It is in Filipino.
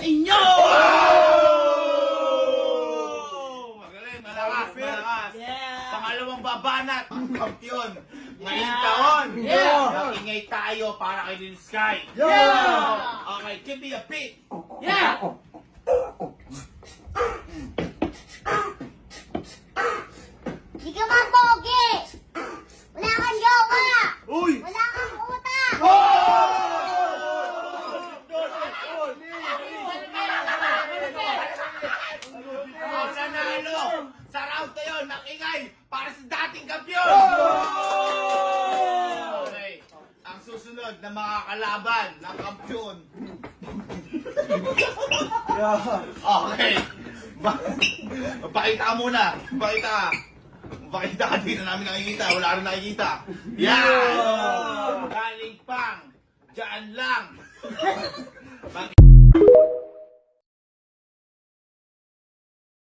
inyo! Magaling, malakas, malakas. Yeah! Pangalawang babanat, ang kampiyon. Ngayong taon, Yeah! ingay tayo para kay Lil Sky. Yeah! Okay, give me a beat. Yeah! Di ka man pogi! Wala kang jowa! Uy! Wala kang utak! Ang nanalo sa round na yun, nakingay para sa dating kampiyon. Okay, ang susunod na makakalaban ng kampiyon. Okay. Pakita ka muna. Pakita ka. Pakita ka, di na namin nakikita. Wala rin nakikita. Yan! Galing pang. Diyan lang.